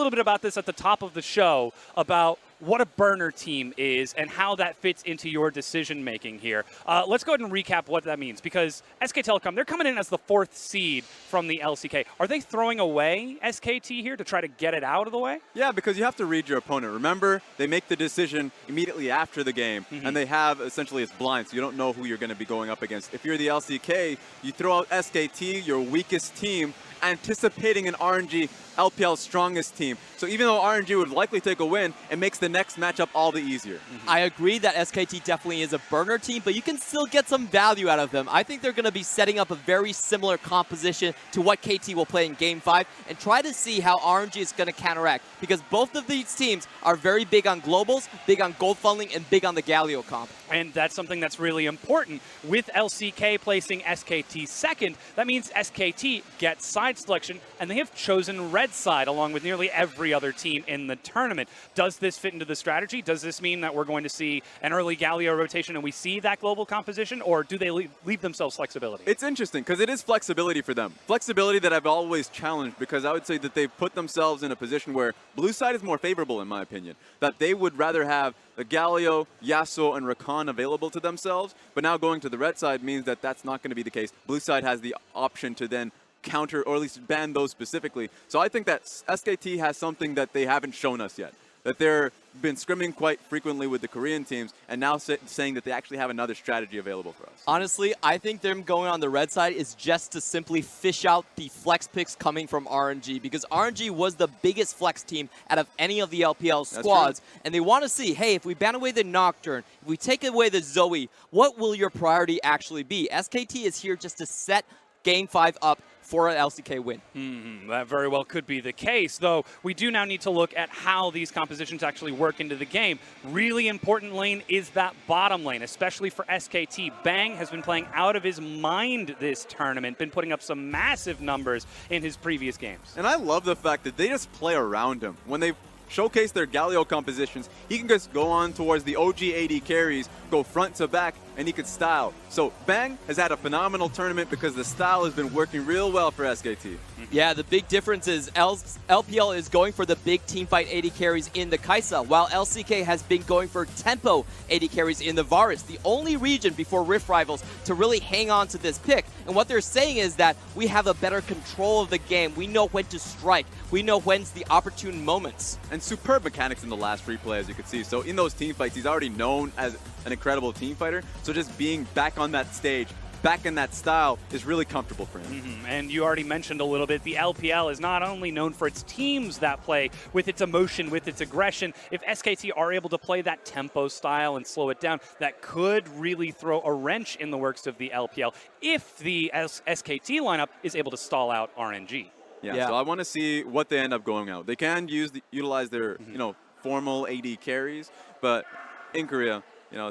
little bit about this at the top of the show, about what a burner team is and how that fits into your decision-making here. Let's go ahead and recap what that means, because SK Telecom, they're coming in as the 4th seed from the LCK. Are they throwing away SKT here to try to get it out of the way? Yeah, because you have to read your opponent. Remember, they make the decision immediately after the game, and they have, essentially, it's blind, so you don't know who you're going to be going up against. If you're the LCK, you throw out SKT, your weakest team, anticipating an RNG LPL's strongest team. So even though RNG would likely take a win, it makes the next matchup all the easier. I agree that SKT definitely is a burner team, but you can still get some value out of them. I think they're going to be setting up a very similar composition to what KT will play in Game 5 and try to see how RNG is going to counteract, because both of these teams are very big on globals, big on gold funneling, and big on the Galio comp. And that's something that's really important. With LCK placing SKT second, that means SKT gets side selection, and they have chosen red side along with nearly every other team in the tournament. Does this fit into the strategy? Does this mean that we're going to see an early Galio rotation and we see that global composition, or do they leave themselves flexibility? It's interesting because it is flexibility for them. Flexibility that I've always challenged, because I would say that they've put themselves in a position where blue side is more favorable, in my opinion. That they would rather have the Galio, Yasuo, and Rakan available to themselves, but now going to the red side means that that's not going to be the case. Blue side has the option to then counter or at least ban those specifically. So I think that SKT has something that they haven't shown us yet. That they've been scrimming quite frequently with the Korean teams, and now saying that they actually have another strategy available for us. Honestly, I think them going on the red side is just to simply fish out the flex picks coming from RNG, because RNG was the biggest flex team out of any of the LPL squads, and they want to see, hey, if we ban away the Nocturne, if we take away the Zoe, what will your priority actually be? SKT is here just to set Game 5 up for an LCK win. That very well could be the case, though we do now need to look at how these compositions actually work into the game. Really important lane is that bottom lane, especially for SKT. Bang has been playing out of his mind this tournament, been putting up some massive numbers in his previous games. And I love the fact that they just play around him. When they showcase their Galio compositions, he can just go on towards the OG AD carries, go front to back, and he could style. So Bang has had a phenomenal tournament because the style has been working real well for SKT. Yeah, the big difference is LPL is going for the big teamfight AD carries in the Kai'Sa, while LCK has been going for tempo AD carries in the Varus, the only region before Rift Rivals to really hang on to this pick. And what they're saying is that we have a better control of the game. We know when to strike. We know when's the opportune moments. And superb mechanics in the last replay, as you can see. So in those team fights, he's already known as an incredible team fighter. So just being back on that stage, back in that style, is really comfortable for him. And you already mentioned a little bit, the LPL is not only known for its teams that play with its emotion, with its aggression. If SKT are able to play that tempo style and slow it down, that could really throw a wrench in the works of the LPL if the SKT lineup is able to stall out RNG. Yeah, so I want to see what they end up going out. They can utilize their formal AD carries, but in Korea,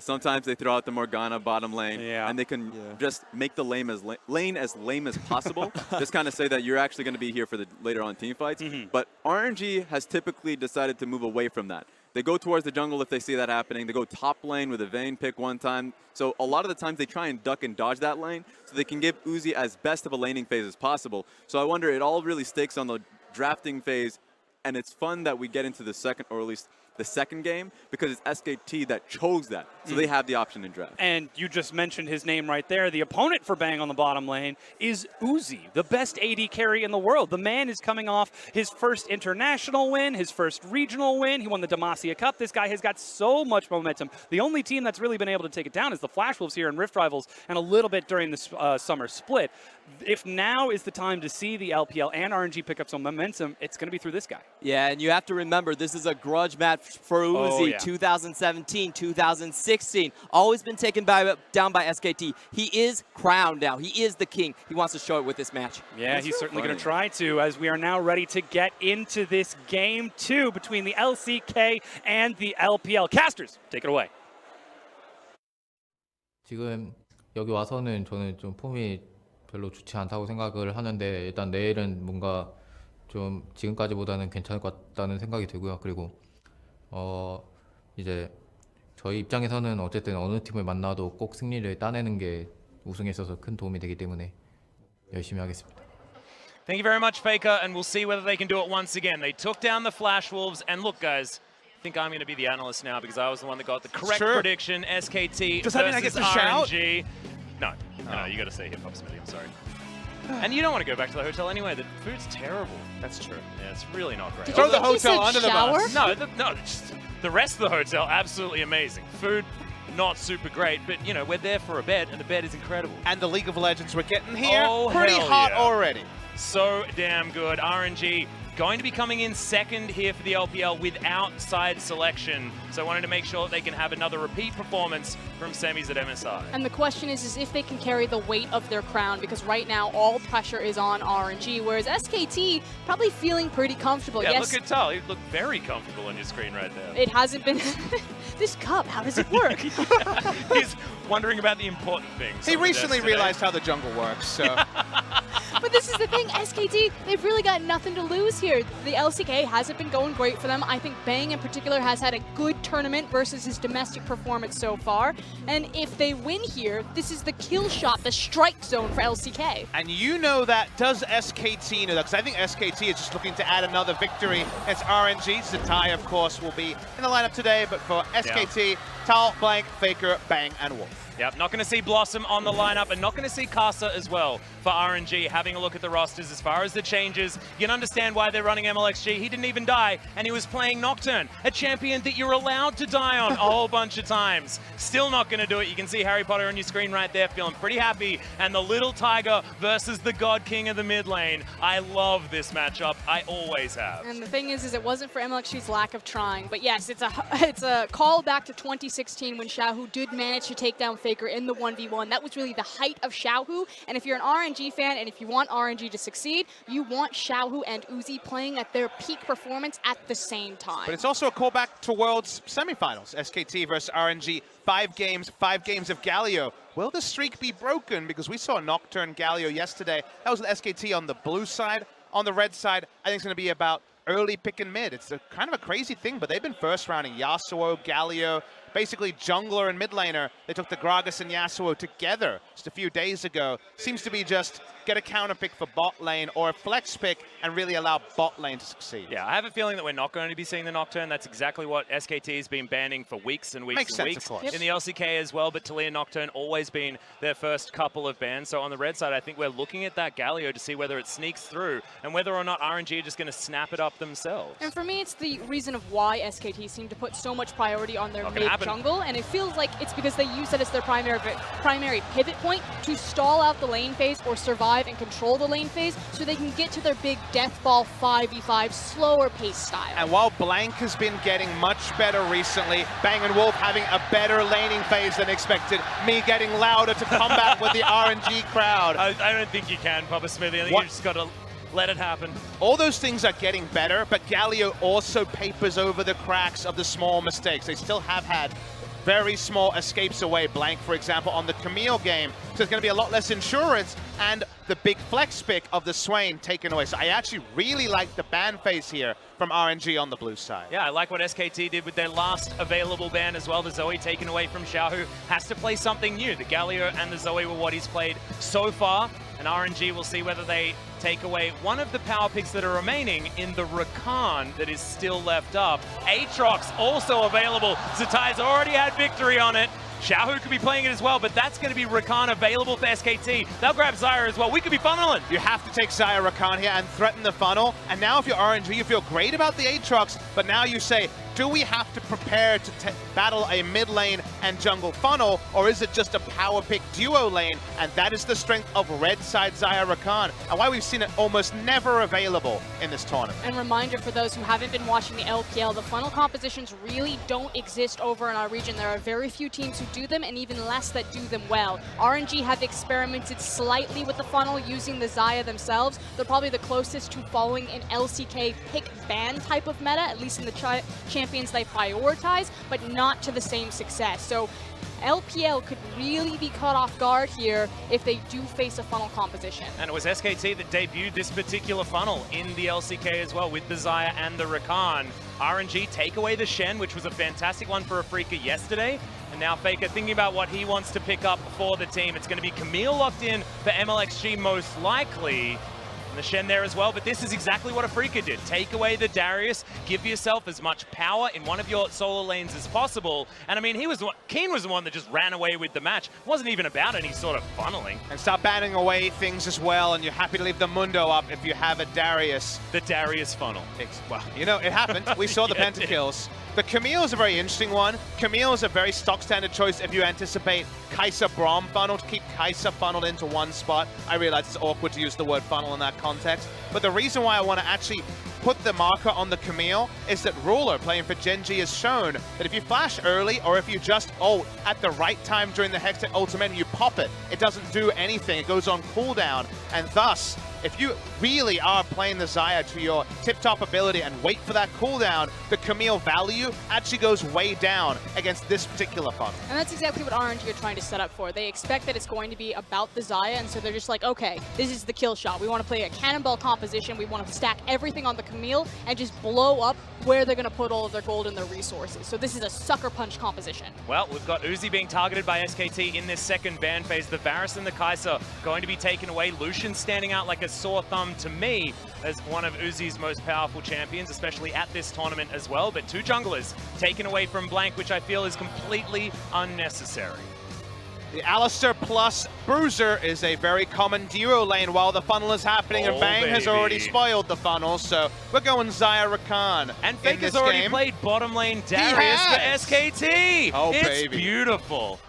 sometimes they throw out the Morgana bottom lane, and they can just make the lane as lame as possible. Just kind of say that you're actually going to be here for the later on team fights. But RNG has typically decided to move away from that. They go towards the jungle if they see that happening. They go top lane with a Vayne pick one time. So a lot of the times they try and duck and dodge that lane so they can give Uzi as best of a laning phase as possible. So I wonder, it all really stakes on the drafting phase, and it's fun that we get into the second, or at least the second game, because it's SKT that chose that. So they have the option in draft. And you just mentioned his name right there. The opponent for Bang on the bottom lane is Uzi, the best AD carry in the world. The man is coming off his first international win, his first regional win. He won the Demacia Cup. This guy has got so much momentum. The only team that's really been able to take it down is the Flash Wolves here in Rift Rivals, and a little bit during the summer split. If now is the time to see the LPL and RNG pick up some momentum, it's going to be through this guy. Yeah, and you have to remember, this is a grudge match for Uzi, 2017, 2016. Always been taken down by SKT. He is crowned now. He is the king. He wants to show it with this match. Yeah, he's certainly going to try to, as we are now ready to get into this Game 2 between the LCK and the LPL. Casters, take it away. 지금 여기 와서는 저는 좀 폼이 별로 좋지 않다고 생각을 하는데, 일단 내일은 뭔가 좀 지금까지보다는 괜찮을 것 같다는 생각이 들고요. 그리고 이제 저희 입장에서는 어쨌든 어느 팀을 만나도 꼭 승리를 따내는 게 우승에 있어서 큰 도움이 되기 때문에 열심히 하겠습니다. Thank you very much, FLICKR, and we'll see whether they can do it once again. They took down the Flash Wolves, and look, guys, I think I'm going to be the analyst now because I was the one that got the correct prediction. SKT Does that mean I get to shout? RNG. No, you got to say Hip Hop Smithy, I'm sorry. And you don't want to go back to the hotel anyway. The food's terrible. That's true. Yeah, it's really not great. Throw the hotel under the bus. No, just the rest of the hotel, absolutely amazing. Food, not super great, but you know, we're there for a bed, and the bed is incredible. And the League of Legends we're getting here, pretty hell hot yeah. already. So damn good. RNG going to be coming in second here for the LPL without side selection. So I wanted to make sure that they can have another repeat performance from semis at MSI. And the question is if they can carry the weight of their crown, because right now all pressure is on RNG, whereas SKT probably feeling pretty comfortable. Yeah, yes, look at Tal. You look very comfortable on your screen right there. it hasn't been... This cup, how does it work? He's wondering about the important things. He recently realized how the jungle works, so... But this is the thing, SKT, they've really got nothing to lose here. The LCK hasn't been going great for them. I think Bang in particular has had a good tournament versus his domestic performance so far. And if they win here, this is the kill shot, the strike zone for LCK. And you know that, does SKT know that? Because I think SKT is just looking to add another victory against RNG. Zatai, of course, will be in the lineup today, but for SKT, Tal, Blank, FLICKR, Bang, and Wolf. Yep, not going to see Blossom on the lineup, and not going to see Casa as well for RNG. Having a look at the rosters as far as the changes, you can understand why they're running MLXG. He didn't even die, and he was playing Nocturne, a champion that you're allowed to die on a whole bunch of times. Still not going to do it. You can see Harry Potter on your screen right there, feeling pretty happy. And the Little Tiger versus the God King of the mid lane. I love this matchup. I always have. And the thing is it wasn't for MLXG's lack of trying. But yes, it's a call back to 2016 when Xiaohu did manage to take down FLICKR in the 1v1. That was really the height of Xiaohu. And if you're an RNG fan and if you want RNG to succeed, you want Xiaohu and Uzi playing at their peak performance at the same time. But it's also a callback to Worlds semifinals. SKT versus RNG, 5 games of Galio. Will the streak be broken? Because we saw Nocturne Galio yesterday. That was an SKT on the blue side. On the red side, I think it's going to be about early pick and mid. It's kind of a crazy thing, but they've been first rounding Yasuo, Galio, basically jungler and mid laner. They took the Gragas and Yasuo together just a few days ago. Seems to be just get a counter pick for bot lane or a flex pick and really allow bot lane to succeed. Yeah, I have a feeling that we're not going to be seeing the Nocturne. That's exactly what SKT has been banning for weeks and weeks Makes and sense, weeks. of course. In the LCK as well, but Talia Nocturne always been their first couple of bans. So on the red side, I think we're looking at that Galio to see whether it sneaks through and whether or not RNG are just going to snap it up themselves. And for me, it's the reason of why SKT seem to put so much priority on their mid jungle, and it feels like it's because they use that as their primary pivot point to stall out the lane phase or survive and control the lane phase so they can get to their big death ball 5v5 slower pace style. And while Blank has been getting much better recently, Bang and Wolf having a better laning phase than expected, me getting louder to combat with the RNG crowd. I don't think you can, Papa Smithy. I think you just got to let it happen. All those things are getting better, but Galio also papers over the cracks of the small mistakes. They still have had very small escapes away. Blank, for example, on the Camille game. So there's going to be a lot less insurance, and the big flex pick of the Swain taken away. So I actually really like the ban phase here from RNG on the blue side. Yeah, I like what SKT did with their last available ban as well. The Zoe taken away from Xiaohu. Has to play something new. The Galio and the Zoe were what he's played so far. And RNG will see whether they take away one of the power picks that are remaining in the Rakan that is still left up. Aatrox also available. Zatai's already had victory on it. Xiaohu could be playing it as well, but that's going to be Rakan available for SKT. They'll grab Xayah as well. We could be funneling. You have to take Xayah Rakan here and threaten the funnel. And now if you're RNG, you feel great about the Aatrox, but now you say, do we have to prepare to battle a mid lane and jungle funnel, or is it just a power pick duo lane? And that is the strength of red side Xayah Rakan, and why we've seen it almost never available in this tournament. And reminder for those who haven't been watching the LPL, the funnel compositions really don't exist over in our region. There are very few teams who do them, and even less that do them well. RNG have experimented slightly with the funnel using the Xayah themselves. They're probably the closest to following an LCK pick ban type of meta, at least in the champions they prioritize, but not to the same success. So LPL could really be caught off guard here if they do face a funnel composition. And it was SKT that debuted this particular funnel in the LCK as well with the Xayah and the Rakan. RNG take away the Shen, which was a fantastic one for a FLICKR yesterday. And now FLICKR thinking about what he wants to pick up for the team. It's going to be Camille locked in for MLXG most likely. And the Shen there as well, but this is exactly what a FLICKR did. Take away the Darius, give yourself as much power in one of your solo lanes as possible. And I mean, Keen was the one that just ran away with the match. It wasn't even about any sort of funneling. And start banning away things as well, and you're happy to leave the Mundo up if you have a Darius. The Darius funnel. Well, you know, it happened. We saw the pentakills. The Camille is a very interesting one. Camille is a very stock standard choice if you anticipate Kai'Sa Braum funnel, to keep Kai'Sa funneled into one spot. I realize it's awkward to use the word funnel in that context, but the reason why I want to actually put the marker on the Camille is that Ruler, playing for Gen.G, has shown that if you flash early, or if you just ult at the right time during the Hextech ultimate and you pop it, it doesn't do anything. It goes on cooldown, and thus, if you really are playing the Xayah to your tip-top ability and wait for that cooldown, the Camille value actually goes way down against this particular funnel. And that's exactly what RNG are trying to set up for. They expect that it's going to be about the Xayah, and so they're just like, okay, this is the kill shot. We want to play a cannonball composition. We want to stack everything on the Camille and just blow up where they're going to put all of their gold and their resources. So this is a sucker punch composition. Well, we've got Uzi being targeted by SKT in this second ban phase. The Varus and the Kai'Sa going to be taken away. Lucian standing out like a sore thumb to me as one of Uzi's most powerful champions, especially at this tournament as well. But two junglers taken away from Blank, which I feel is completely unnecessary. The Alistar plus Bruiser is a very common duo lane while the funnel is happening, and Bang has already spoiled the funnel, so we're going Xayah Rakan. And Fake has already played bottom lane Darius for SKT. Oh, it's baby. Beautiful.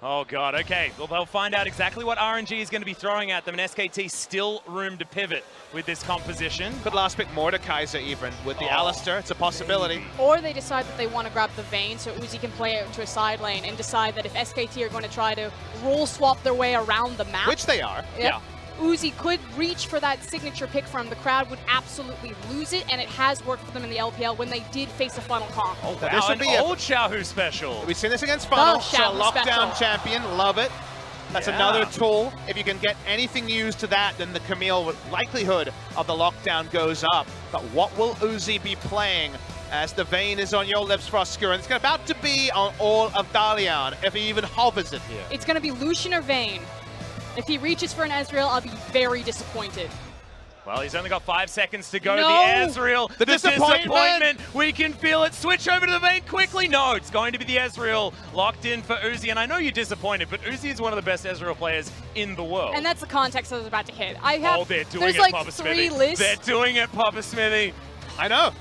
Oh, God, okay. Well, they'll find out exactly what RNG is going to be throwing at them, and SKT still room to pivot with this composition. Could last pick Mordekaiser even with the Alistar. It's a possibility. Or they decide that they want to grab the Vayne so Uzi can play it to a side lane and decide that if SKT are going to try to role swap their way around the map. Which they are. Yeah. Uzi could reach for that signature pick from the crowd, would absolutely lose it, and it has worked for them in the LPL when they did face a funnel comp. Oh, wow, this would be old Xiaohu special. We've seen this against funnel, so Xiaohu lockdown special. champion, love it. That's Yeah. another tool. If you can get anything used to that, then the Camille likelihood of the lockdown goes up. But what will Uzi be playing as the Vayne is on your lips, FLICKR, and it's about to be on all of Dalian, if he even hovers it here. It's going to be Lucian or Vayne. If he reaches for an Ezreal, I'll be very disappointed. Well, he's only got 5 seconds to go. No! The Ezreal, The disappointment! We can feel it. Switch over to the Vayne quickly. No, it's going to be the Ezreal locked in for Uzi. And I know you're disappointed, but Uzi is one of the best Ezreal players in the world. And that's the context I was about to hit. I have, they're doing there's it, like Papa 3 Smithy. lists. They're doing it, Papa Smithy. I know.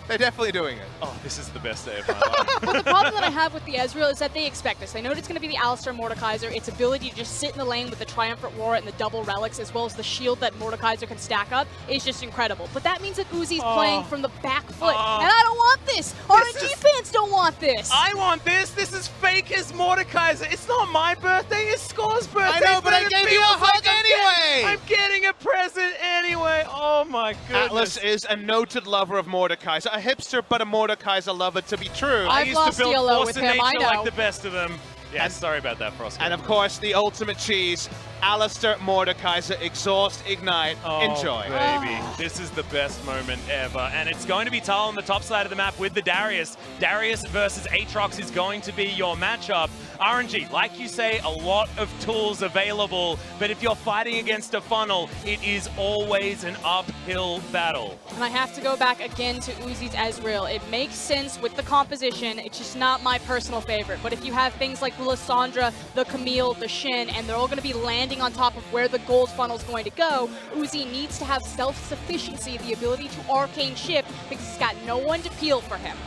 They're definitely doing it. Oh, this is the best day of my life. Well, the problem that I have with the Ezreal is that they expect this. They know it's going to be the Alistar Mordekaiser. Its ability to just sit in the lane with the Triumphant Roar and the double relics, as well as the shield that Mordekaiser can stack up, is just incredible. But that means that Uzi's playing from the back foot, and I don't want this. RNG fans don't want this. I want this. This is Faker's Mordekaiser. It's not my birthday. It's Score's birthday. I know, but I gave you a hug anyway. I'm getting a present anyway. Oh, my goodness. Atlas is a noted lover of Mordekaiser. A hipster, but a Mordekaiser lover to be true. I've used lost to build yellow Force with of him, I Nature know. like the best of them. Yeah, And- sorry about that, Frosty. And of course, the ultimate cheese, Alistar Mordekaiser, Exhaust, Ignite, Enjoy. Baby, this is the best moment ever. And it's going to be Tal on the top side of the map with the Darius. Darius versus Aatrox is going to be your matchup. RNG, like you say, a lot of tools available, but if you're fighting against a funnel, it is always an uphill battle. And I have to go back again to Uzi's Ezreal. It makes sense with the composition. It's just not my personal favorite. But if you have things like the Lissandra, the Camille, the Shin, and they're all going to be landing on top of where the gold funnel is going to go, Uzi needs to have self-sufficiency, the ability to arcane shift, because he's got no one to peel for him.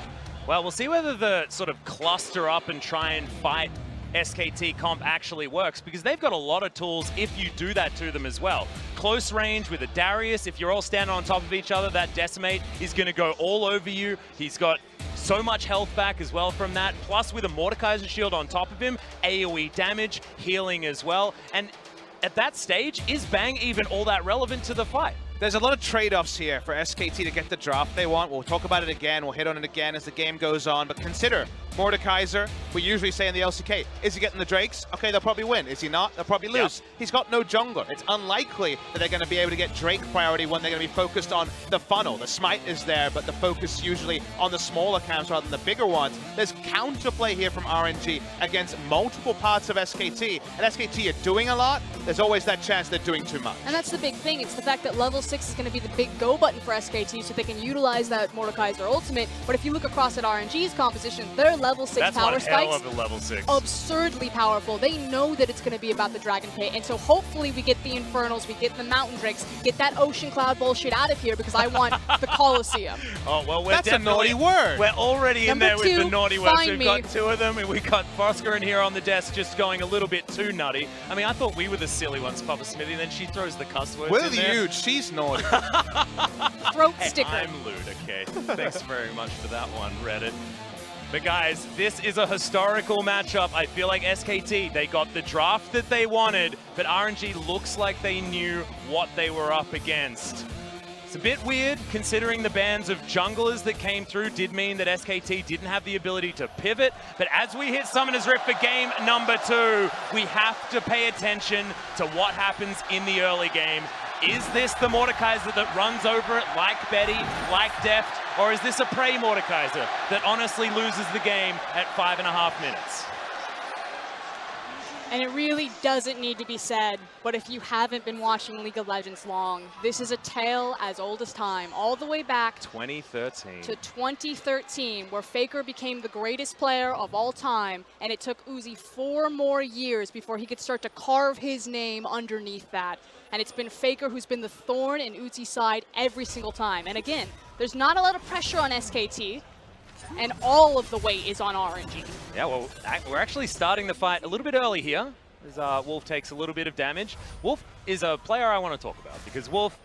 Well, we'll see whether the sort of cluster up and try and fight SKT comp actually works, because they've got a lot of tools if you do that to them as well. Close range with a Darius, if you're all standing on top of each other, that Decimate is going to go all over you. He's got so much health back as well from that, plus with a Mordekaiser shield on top of him, AoE damage, healing as well. And at that stage, is Bang even all that relevant to the fight? There's a lot of trade-offs here for SKT to get the drop they want. We'll talk about it again. We'll hit on it again as the game goes on. But consider Mordekaiser we usually say in the LCK, is he getting the Drakes? Okay, they'll probably win. Is he not? They'll probably lose. Yep. He's got no jungler. It's unlikely that they're going to be able to get Drake priority when they're going to be focused on the funnel. The smite is there, but the focus usually on the smaller camps rather than the bigger ones. There's counterplay here from RNG against multiple parts of SKT, and SKT are doing a lot. There's always that chance they're doing too much. And that's the big thing. It's the fact that level 6 is going to be the big go button for SKT so they can utilize that Mordekaiser ultimate. But if you look across at RNG's composition, their level 6 power That's spikes one hell of a level 6. absurdly powerful. They know that it's going to be about the Dragon Pit, and so hopefully we get the Infernals, we get the Mountain Drakes, get that Ocean Cloud bullshit out of here because I want the Colosseum. Oh, well, That's a naughty word. We're already in Number there with two, the naughty words. find We've me. got 2 of them, and we got FLICKR in here on the desk just going a little bit too nutty. I mean, I thought we were the silly ones, Papa Smithy, and then she throws the cuss words We're in the there. huge. She's naughty. Throat Hey, sticker. I'm lewd, okay? Thanks very much for that one, Reddit. But guys, this is a historical matchup. I feel like SKT, they got the draft that they wanted, but RNG looks like they knew what they were up against. It's a bit weird considering the bans of junglers that came through did mean that SKT didn't have the ability to pivot, but as we hit Summoner's Rift for game number 2, we have to pay attention to what happens in the early game. Is this the Mordekaiser that runs over it like Betty, like Deft, or is this a Prey Mordekaiser that honestly loses the game at 5.5 minutes? And it really doesn't need to be said, but if you haven't been watching League of Legends long, this is a tale as old as time, all the way back 2013. to 2013, where FLICKR became the greatest player of all time, and it took Uzi 4 more years before he could start to carve his name underneath that. And it's been FLICKR who's been the thorn in Uzi's side every single time. And again, there's not a lot of pressure on SKT, and all of the weight is on RNG. Yeah, well, we're actually starting the fight a little bit early here, as Wolf takes a little bit of damage. Wolf is a player I want to talk about, because Wolf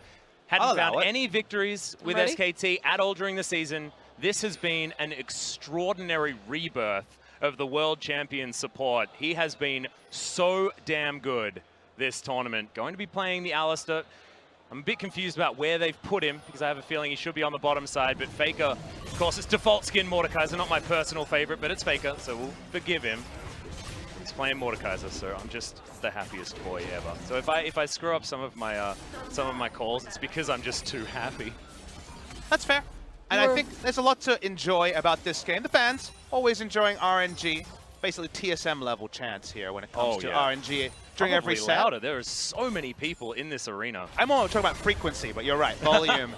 hadn't found any victories with SKT at all during the season. This has been an extraordinary rebirth of the world champion support. He has been so damn good this tournament. Going to be playing the Alistair. I'm a bit confused about where they've put him, because I have a feeling he should be on the bottom side, but FLICKR, of course, it's default skin Mordekaiser, not my personal favorite, but it's FLICKR, so we'll forgive him. He's playing Mordekaiser, so I'm just the happiest boy ever. So if I screw up some of my calls, it's because I'm just too happy. That's fair. And I think there's a lot to enjoy about this game. The fans always enjoying RNG. Basically TSM level chance here when it comes to RNG during every set. Louder. There are so many people in this arena. I'm more talking about frequency, but you're right. Volume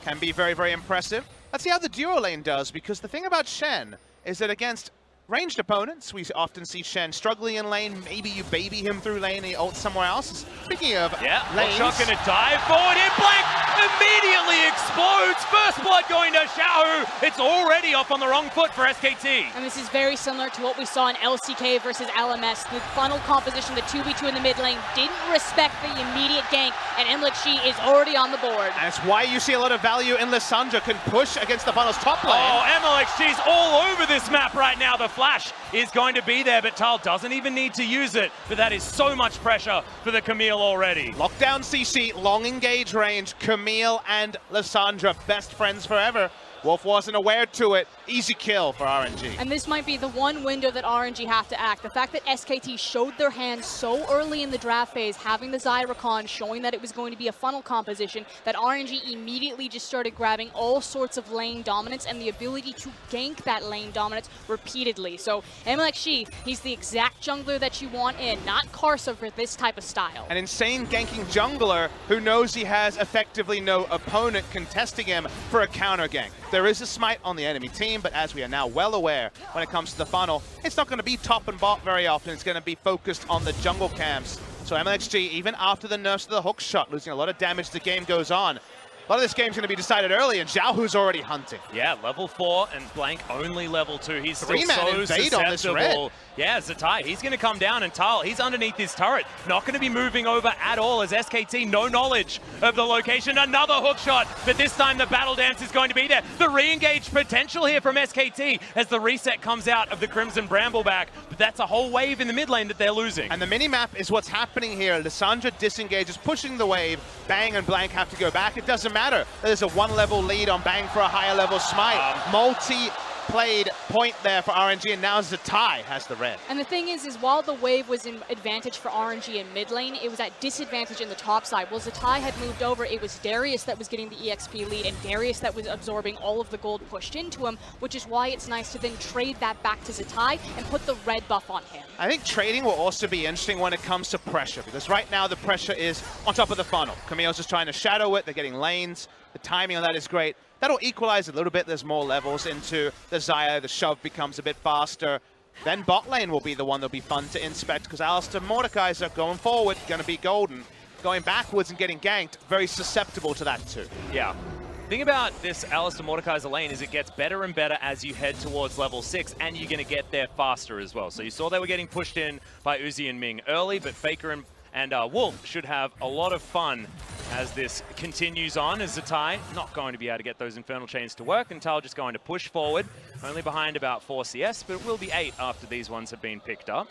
can be very, very impressive. Let's see how the duo lane does, because the thing about Shen is that against ranged opponents, we often see Shen struggling in lane. Maybe you baby him through lane and he ults somewhere else. Speaking of lanes. Shot going to dive forward here. Blank immediately explodes. First blood going to Xiaohu. It's already off on the wrong foot for SKT. And this is very similar to what we saw in LCK versus LMS. The funnel composition, the 2v2 in the mid lane, didn't respect the immediate gank, and FLICKR is already on the board. And it's why you see a lot of value in Lissandra can push against the funnel's top lane. Oh, FLICR's all over this map right now. The flash is going to be there, but Tal doesn't even need to use it. But that is so much pressure for the Camille already. Lockdown CC, long engage range, Camille and Lissandra, best friends forever. Wolf wasn't aware to it. Easy kill for RNG. And this might be the one window that RNG have to act. The fact that SKT showed their hand so early in the draft phase, having the Zyracon, showing that it was going to be a funnel composition, that RNG immediately just started grabbing all sorts of lane dominance and the ability to gank that lane dominance repeatedly. So FLICKR, he's the exact jungler that you want in, not Karsa for this type of style. An insane ganking jungler who knows he has effectively no opponent contesting him for a counter gank. There is a smite on the enemy team, but as we are now well aware, when it comes to the funnel, it's not going to be top and bot very often. It's going to be focused on the jungle camps. So FLICKR, even after the nerfs to the hook shot, losing a lot of damage as the game goes on. A lot of this game's going to be decided early, and Xiaohu's already hunting. Yeah, level 4 and Blank only level 2. He's still Three-man so invade on this red. susceptible. Yeah, Zatai, he's going to come down, and Tal, he's underneath his turret. Not going to be moving over at all, as SKT, no knowledge of the location. Another hook shot, but this time the battle dance is going to be there. The re-engage potential here from SKT as the reset comes out of the Crimson Brambleback. But that's a whole wave in the mid lane that they're losing. And the mini-map is what's happening here. Lissandra disengages, pushing the wave. Bang and Blank have to go back. It doesn't matter. There's a one-level lead on Bang for a higher level smite. Multi-played point there for RNG, and now Zatai has the red. And the thing is while the wave was in advantage for RNG in mid lane, it was at disadvantage in the top side. While Zatai had moved over, it was Darius that was getting the EXP lead, and Darius that was absorbing all of the gold pushed into him, which is why it's nice to then trade that back to Zatai and put the red buff on him. I think trading will also be interesting when it comes to pressure, because right now the pressure is on top of the funnel. Camille's just trying to shadow it, they're getting lanes, the timing on that is great. That'll equalize a little bit, there's more levels into the Xayah, the shove becomes a bit faster. Then bot lane will be the one that'll be fun to inspect, because Alistair Mordekaiser going forward, gonna be golden. Going backwards and getting ganked, very susceptible to that too. Yeah. The thing about this Alistair Mordekaiser lane is it gets better and better as you head towards level 6, and you're going to get there faster as well. So you saw they were getting pushed in by Uzi and Ming early, but FLICKR and Wolf should have a lot of fun as this continues on, as Zatai not going to be able to get those Infernal Chains to work, and Tal just going to push forward, only behind about 4 CS, but it will be 8 after these ones have been picked up.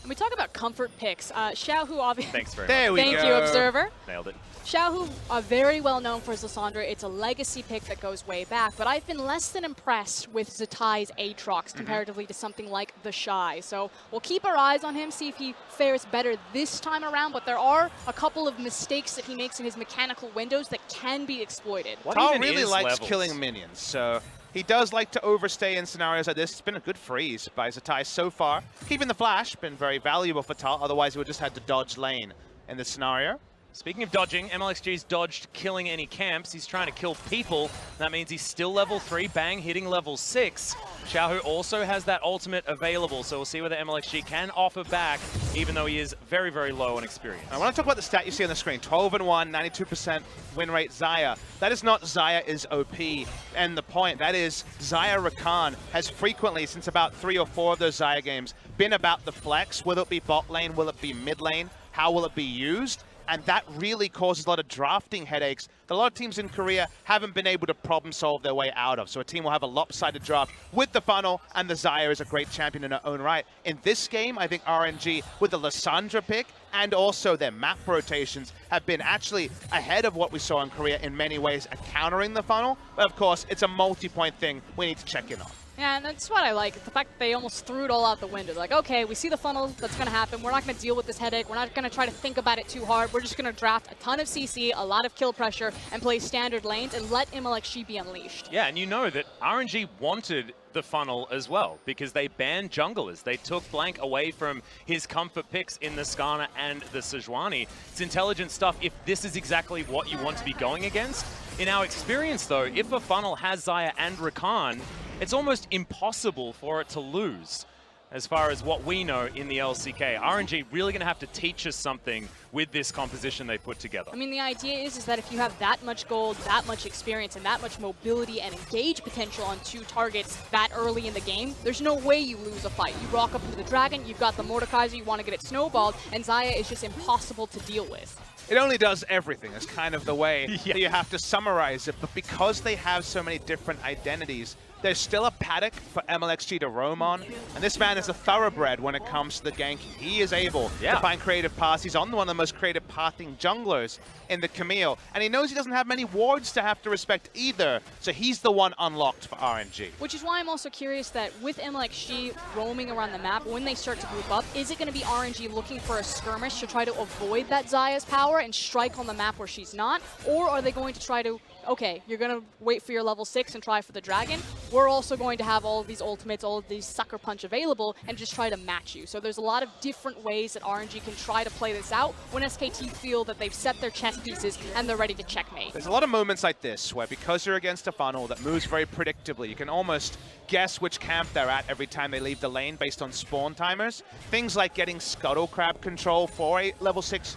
When we talk about comfort picks, Xiaohu obviously... Thanks very there much. We go. Thank you, Observer. Nailed it. Xiaohu are very well known for his Lissandra. It's a legacy pick that goes way back, but I've been less than impressed with Zatai's Aatrox comparatively to something like the Shy. So we'll keep our eyes on him, see if he fares better this time around, but there are a couple of mistakes that he makes in his mechanical windows that can be exploited. Tal really likes killing minions, so he does like to overstay in scenarios like this. It's been a good freeze by Zatai so far. Keeping the flash, been very valuable for Tal, otherwise he would just had to dodge lane in this scenario. Speaking of dodging, MLXG's dodged killing any camps. He's trying to kill people. That means he's still level 3, bang, hitting level 6. Xiaohu also has that ultimate available, so we'll see whether MLXG can offer back, even though he is very, very low on experience. I want to talk about the stat you see on the screen. 12-1, 92% win rate Xayah. That is not Xayah is OP, and the point. That is Xayah Rakan has frequently, since about 3 or 4 of those Xayah games, been about the flex. Will it be bot lane? Will it be mid lane? How will it be used? And that really causes a lot of drafting headaches that a lot of teams in Korea haven't been able to problem solve their way out of. So a team will have a lopsided draft with the funnel, and the Xayah is a great champion in her own right. In this game, I think RNG, with the Lissandra pick and also their map rotations, have been actually ahead of what we saw in Korea in many ways at countering the funnel. But of course, it's a multi-point thing we need to check in on. Yeah, and that's what I like. The fact that they almost threw it all out the window. Like, okay, we see the funnel, that's going to happen. We're not going to deal with this headache. We're not going to try to think about it too hard. We're just going to draft a ton of CC, a lot of kill pressure, and play standard lanes and let MLXG be unleashed. Yeah, and you know that RNG wanted the funnel as well because they banned junglers. They took Blank away from his comfort picks in the Skarner and the Sejuani. It's intelligent stuff if this is exactly what you want to be going against. In our experience, though, if a funnel has Xayah and Rakan, it's almost impossible for it to lose as far as what we know in the LCK. RNG really going to have to teach us something with this composition they put together. I mean, the idea is that if you have that much gold, that much experience, and that much mobility and engage potential on 2 targets that early in the game, there's no way you lose a fight. You rock up into the Dragon, you've got the Mordekaiser, you want to get it snowballed, and Xayah is just impossible to deal with. It only does everything. It's kind of the way that you have to summarize it. But because they have so many different identities, there's still a paddock for MLXG to roam on. And this man is a thoroughbred when it comes to the ganking. He is able to find creative paths. He's on one of the most creative pathing junglers in the Camille. And he knows he doesn't have many wards to have to respect either. So he's the one unlocked for RNG. Which is why I'm also curious that with MLXG roaming around the map, when they start to group up, is it going to be RNG looking for a skirmish to try to avoid that Xayah's power and strike on the map where she's not? Or are they going to try to, okay, you're going to wait for your level 6 and try for the Dragon. We're also going to have all of these ultimates, all of these Sucker Punch available, and just try to match you. So there's a lot of different ways that RNG can try to play this out when SKT feel that they've set their chess pieces and they're ready to checkmate. There's a lot of moments like this where because you're against a funnel that moves very predictably, you can almost guess which camp they're at every time they leave the lane based on spawn timers. Things like getting Scuttle Crab control for a level 6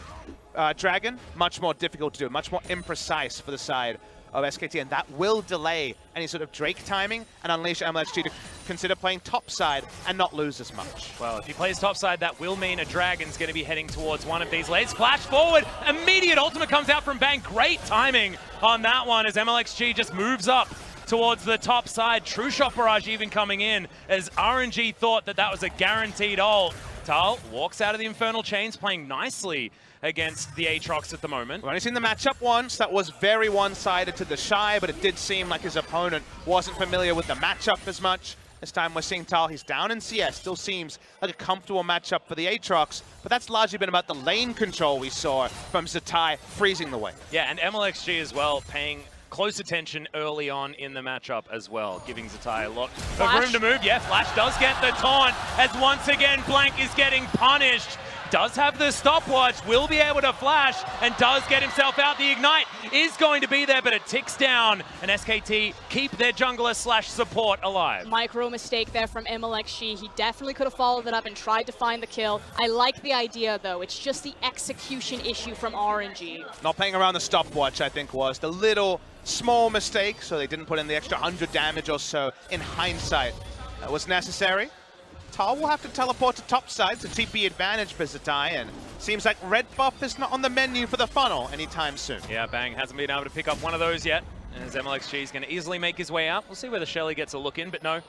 Dragon, much more difficult to do, much more imprecise for the side of SKT, and that will delay any sort of Drake timing and unleash MLXG to consider playing topside and not lose as much. Well, if he plays topside, that will mean a Dragon's going to be heading towards one of these lanes. Flash forward, immediate ultimate comes out from Bang. Great timing on that one as MLXG just moves up towards the top side. True Shot Barrage even coming in as RNG thought that that was a guaranteed ult. Tal walks out of the Infernal Chains, playing nicely against the Aatrox at the moment. We've only seen the matchup once. That was very one-sided to the Shy, but it did seem like his opponent wasn't familiar with the matchup as much. This time we're seeing Tal, he's down in CS. Still seems like a comfortable matchup for the Aatrox, but that's largely been about the lane control we saw from Zatai freezing the way. Yeah, and MLXG as well, paying close attention early on in the matchup as well, giving Zatai a lot of room to move. Yeah, Flash does get the taunt, as once again Blank is getting punished. Does have the stopwatch, will be able to flash, and does get himself out. The Ignite is going to be there, but it ticks down, and SKT keep their jungler / support alive. Micro mistake there from MLXG. He definitely could have followed it up and tried to find the kill. I like the idea, though. It's just the execution issue from RNG. Not playing around the stopwatch, I think, was the little small mistake, so they didn't put in the extra 100 damage or so in hindsight. That was necessary. Tal will have to teleport to top side to TP advantage for Zatai, and seems like red buff is not on the menu for the funnel anytime soon. Yeah, Bang hasn't been able to pick up one of those yet, as MLXG is going to easily make his way out. We'll see whether Shelly gets a look in, but no.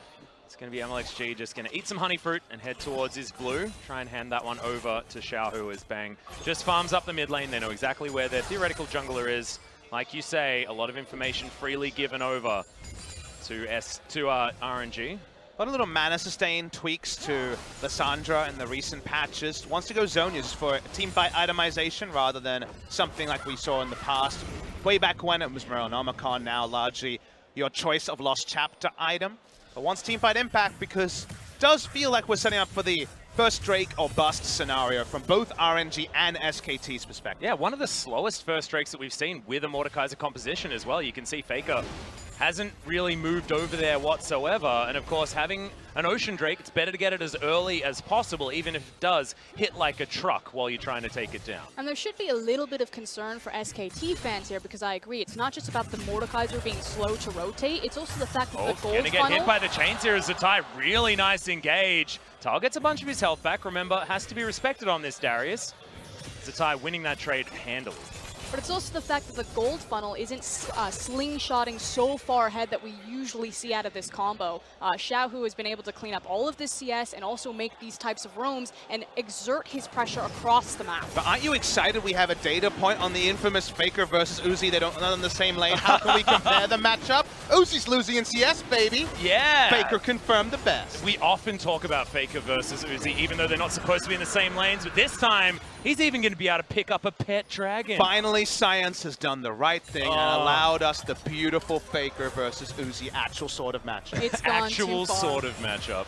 It's going to be MLXG just going to eat some honey fruit and head towards his blue. Try and hand that one over to Xiaohu as Bang just farms up the mid lane. They know exactly where their theoretical jungler is. Like you say, a lot of information freely given over to RNG. A lot of little mana sustain tweaks to Lissandra in the recent patches. Wants to go Zonias for teamfight itemization rather than something like we saw in the past. Way back when it was Morellonomicon, now largely your choice of Lost Chapter item. But wants teamfight impact because it does feel like we're setting up for the first Drake or bust scenario from both RNG and SKT's perspective. Yeah, one of the slowest first Drakes that we've seen with a Mordekaiser composition as well. You can see FLICKR hasn't really moved over there whatsoever. And of course, having an Ocean Drake, it's better to get it as early as possible, even if it does hit like a truck while you're trying to take it down. And there should be a little bit of concern for SKT fans here, because I agree, it's not just about the Mordekaiser being slow to rotate, it's also the fact that the gold gonna get hit by the chains here as Zatai. Really nice engage. Tal gets a bunch of his health back. Remember, has to be respected on this, Darius. Zatai winning that trade handily. But it's also the fact that the gold funnel isn't slingshotting so far ahead that we usually see out of this combo. Xiaohu has been able to clean up all of this CS and also make these types of roams and exert his pressure across the map. But aren't you excited we have a data point on the infamous FLICKR versus Uzi? They don't run in the same lane. How can we compare the matchup? Uzi's losing in CS, baby. Yeah. FLICKR confirmed the best. We often talk about FLICKR versus Uzi, even though they're not supposed to be in the same lanes. But this time, he's even going to be able to pick up a pet dragon. Finally, science has done the right thing and allowed us the beautiful FLICKR versus Uzi actual sort of matchup. It's gone actual too far. sort of matchup.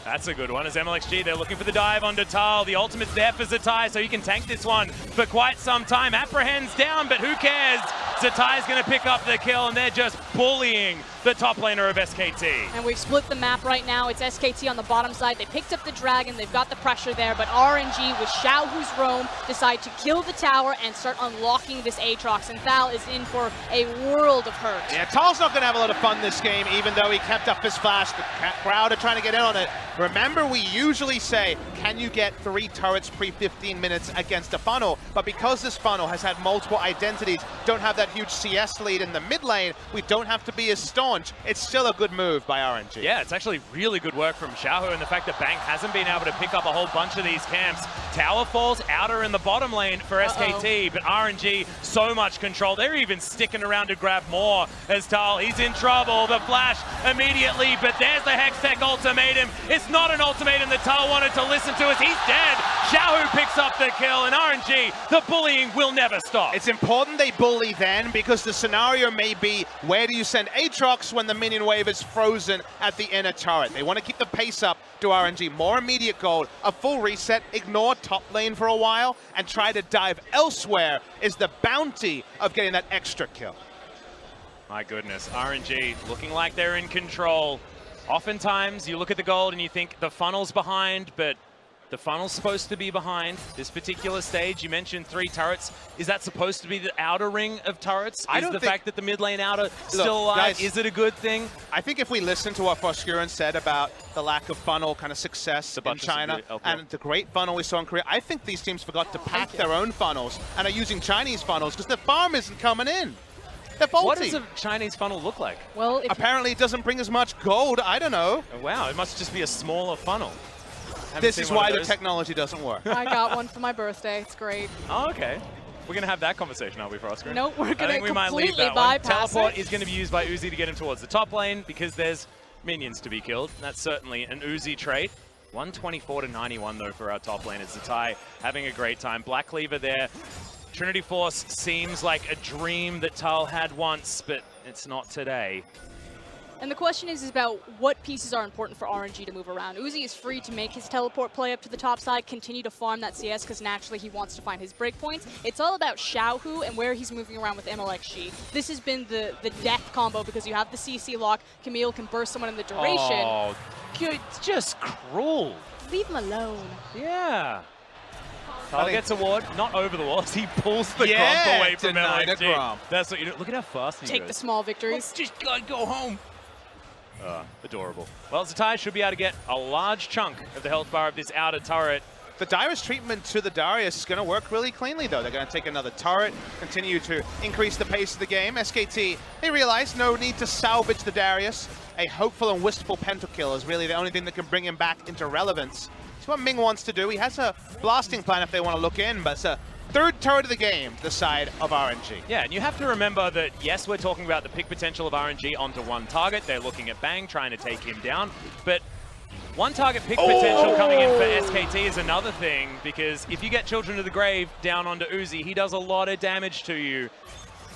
That's a good one. As MLXG, they're looking for the dive onto Tal. The ultimate's there for Zatai, so he can tank this one for quite some time. Apprehends down, but who cares? Zatai's going to pick up the kill, and they're just bullying the top laner of SKT. And we've split the map right now. It's SKT on the bottom side. They picked up the dragon. They've got the pressure there, but RNG with Xiaohu's roam decide to kill the tower and start unlocking this Aatrox, and Thal is in for a world of hurt. Yeah, Tal's not going to have a lot of fun this game, even though he kept up his flash. The crowd are trying to get in on it. Remember, we usually say, can you get 3 turrets pre-15 minutes against a funnel? But because this funnel has had multiple identities, don't have that huge CS lead in the mid lane, we don't have to be as staunch. It's still a good move by RNG. Yeah, it's actually really good work from Xiaohu, and the fact that Bang hasn't been able to pick up a whole bunch of these camps. Tower falls outer in the bottom lane for SKT, but RNG, so much control. They're even sticking around to grab more as Tal, he's in trouble. The flash immediately, but there's the Hextech ultimatum. It's not an ultimatum that Tal wanted to listen to as he's dead. Xiaohu picks up the kill, and RNG, the bullying will never stop. It's important they bully then, because the scenario may be, where do you send Aatrox when the minion wave is frozen at the inner turret? They want to keep the pace up to RNG. More immediate gold, a full reset, ignore top lane for a while, and try to dive elsewhere is the bounty of getting that extra kill. My goodness, RNG looking like they're in control. Oftentimes, you look at the gold and you think the funnel's behind, but the funnel's supposed to be behind this particular stage. You mentioned 3 turrets. Is that supposed to be the outer ring of turrets? I don't the think... fact that the mid lane outer still alive, guys, is it a good thing? I think if we listen to what FLICKR said about the lack of funnel kind of success in China and the great funnel we saw in Korea, I think these teams forgot to pack their own funnels and are using Chinese funnels because the farm isn't coming in. They're faulty. What does a Chinese funnel look like? Well, apparently it doesn't bring as much gold. I don't know. Oh, wow, it must just be a smaller funnel. This is why the technology doesn't work. I got one for my birthday. It's great. Oh, okay. We're going to have that conversation, are we, Frostgreen? Nope, we're going to we might leave completely that one. bypass Teleport it. is going to be used by Uzi to get him towards the top lane because there's minions to be killed. That's certainly an Uzi trait. 124 to 91 though for our top lane. It's Zatai having a great time. Black Cleaver there. Trinity Force seems like a dream that Tal had once, but it's not today. And the question is about what pieces are important for RNG to move around. Uzi is free to make his teleport play up to the top side, continue to farm that CS because naturally he wants to find his breakpoints. It's all about Xiaohu and where he's moving around with MLXG. This has been the death combo because you have the CC lock. Camille can burst someone in the duration. Oh, it's just cruel. Leave him alone. Yeah. Tal gets a ward, not over the walls. He pulls the Gromp away from LMS. That's what you do. Look at how fast he goes. Take the small victories. Just go home. Adorable. Well, Zatai should be able to get a large chunk of the health bar of this outer turret. The Darius treatment to the Darius is going to work really cleanly, though. They're going to take another turret, continue to increase the pace of the game. SKT, they realize no need to salvage the Darius. A hopeful and wistful pentakill is really the only thing that can bring him back into relevance. It's what Ming wants to do. He has a blasting plan if they want to look in, but it's a third turret of the game, the side of RNG. Yeah, and you have to remember that, yes, we're talking about the pick potential of RNG onto one target. They're looking at Bang, trying to take him down. But one target pick potential coming in for SKT is another thing, because if you get Children of the Grave down onto Uzi, he does a lot of damage to you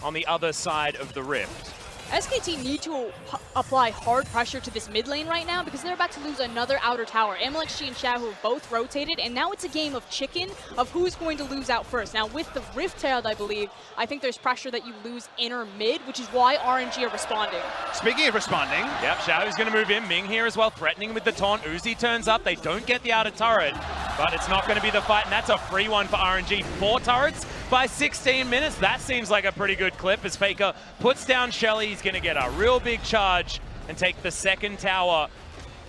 on the other side of the rift. SKT need to apply hard pressure to this mid lane right now because they're about to lose another outer tower. MLXG and Xiaohu have both rotated, and now it's a game of chicken of who's going to lose out first. Now, with the Rift Herald, I believe, I think there's pressure that you lose inner mid, which is why RNG are responding. Speaking of responding. Yep, Xiaohu's going to move in. Ming here as well, threatening with the taunt. Uzi turns up. They don't get the outer turret, but it's not going to be the fight, and that's a free one for RNG. 4 turrets by 16 minutes. That seems like a pretty good clip as FLICKR puts down Shelly. He's going to get a real big charge and take the second tower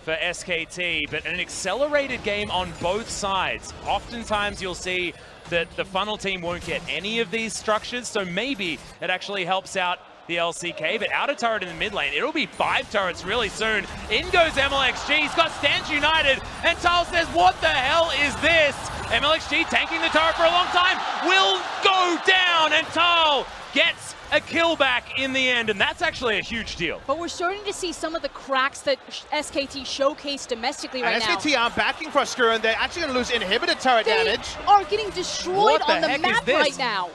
for SKT, but an accelerated game on both sides. Oftentimes you'll see that the funnel team won't get any of these structures, so maybe it actually helps out the LCK, but outer turret in the mid lane, it'll be 5 turrets really soon. In goes MLXG, he's got Stance United, and Tal says, what the hell is this? MLXG tanking the turret for a long time, will go down, and Tal gets a kill back in the end, and that's actually a huge deal. But we're starting to see some of the cracks that SKT showcase domestically right now. SKT aren't backing FLICKR, and they're actually going to lose inhibitor turret damage. They are getting destroyed on the map right now.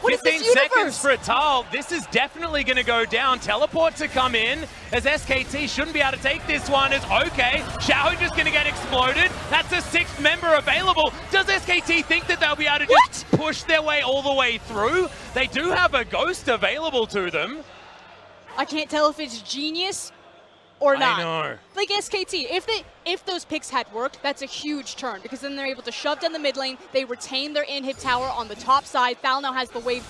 What is this 15 seconds for Tal. This is definitely going to go down. Teleport to come in as SKT shouldn't be able to take this one. Is okay. Xiao just going to get exploded. That's a 6th member available. Does SKT think that they'll be able to just push their way all the way through? They do have a ghost available to them. I can't tell if it's genius or not. I know. Like SKT, if those picks had worked, that's a huge turn because then they're able to shove down the mid lane. They retain their inhib tower on the top side. Thal now has the wave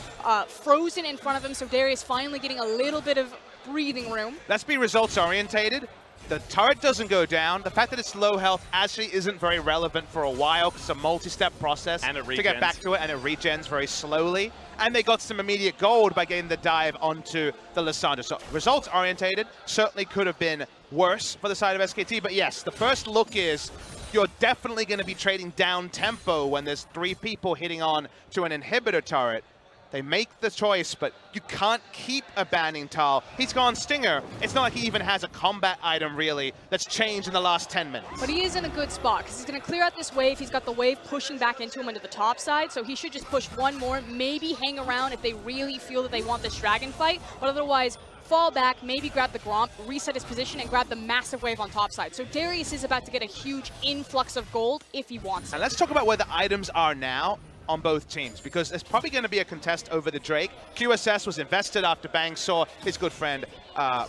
frozen in front of him, so Darius finally getting a little bit of breathing room. Let's be results orientated. The turret doesn't go down. The fact that it's low health actually isn't very relevant for a while because it's a multi-step process to get back to it, and it regens very slowly. And they got some immediate gold by getting the dive onto the Lissandra. So results orientated certainly could have been worse for the side of SKT. But yes, the first look is you're definitely going to be trading down tempo when there's 3 people hitting on to an inhibitor turret. They make the choice, but you can't keep abandoning Tal. He's gone Stinger. It's not like he even has a combat item, really, that's changed in the last 10 minutes. But he is in a good spot, because he's going to clear out this wave. He's got the wave pushing back into him into the top side, so he should just push one more, maybe hang around if they really feel that they want this dragon fight, but otherwise fall back, maybe grab the Gromp, reset his position, and grab the massive wave on top side. So Darius is about to get a huge influx of gold if he wants it. And let's talk about where the items are now on both teams, because there's probably going to be a contest over the Drake. QSS was invested after Bang saw his good friend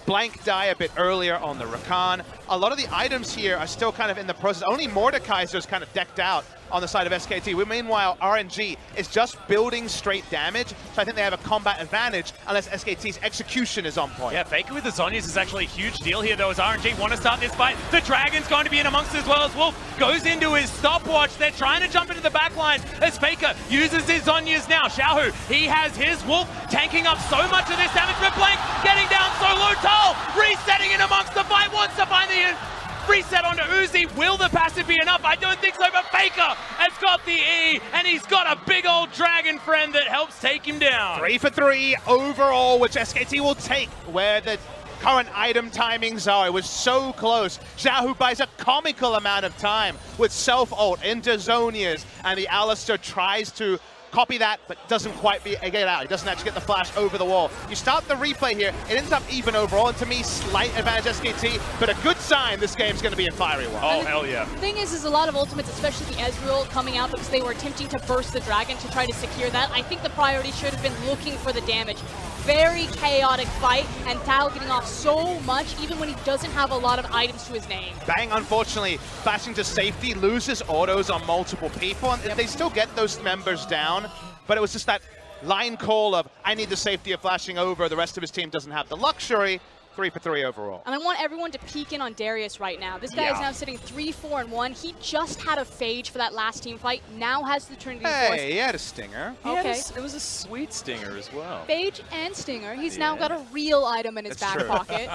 Blank die a bit earlier on the Rakan. A lot of the items here are still kind of in the process. Only Mordekaiser's kind of decked out on the side of SKT. Meanwhile, RNG is just building straight damage, so I think they have a combat advantage unless SKT's execution is on point. Yeah, FLICKR with the Zhonya's is actually a huge deal here, though, as RNG want to start this fight. The Dragon's going to be in amongst as well as Wolf goes into his stopwatch. They're trying to jump into the back line as FLICKR uses his Zhonya's now. Xiaohu, he has his Wolf tanking up so much of this damage, but Blank getting down so low. Tal resetting in amongst the fight, wants to find the reset onto Uzi. Will the passive be enough? I don't think so, but FLICKR has got the E, and he's got a big old dragon friend that helps take him down. 3 for 3 overall, which SKT will take, where the current item timings are. It was so close. Xiaohu buys a comical amount of time with self-ult into Zonias, and the Alistar tries to copy that, but doesn't quite get out. He doesn't actually get the flash over the wall. You start the replay here, it ends up even overall, and to me, slight advantage SKT, but a good sign this game's going to be in fiery one. Oh, hell yeah. The thing is a lot of ultimates, especially the Ezreal, coming out because they were attempting to burst the dragon to try to secure that. I think the priority should have been looking for the damage. Very chaotic fight, and Tao getting off so much, even when he doesn't have a lot of items to his name. Bang, unfortunately, flashing to safety, loses autos on multiple people, and they still get those members down, but it was just that line call of, I need the safety of flashing over, the rest of his team doesn't have the luxury. 3 for 3 overall. And I want everyone to peek in on Darius right now. This guy is now sitting 3-4-1. He just had a Phage for that last team fight, now has the Trinity Force. Hey, he had a Stinger. Okay. It was a sweet Stinger as well. Phage and Stinger. He's now got a real item in his back pocket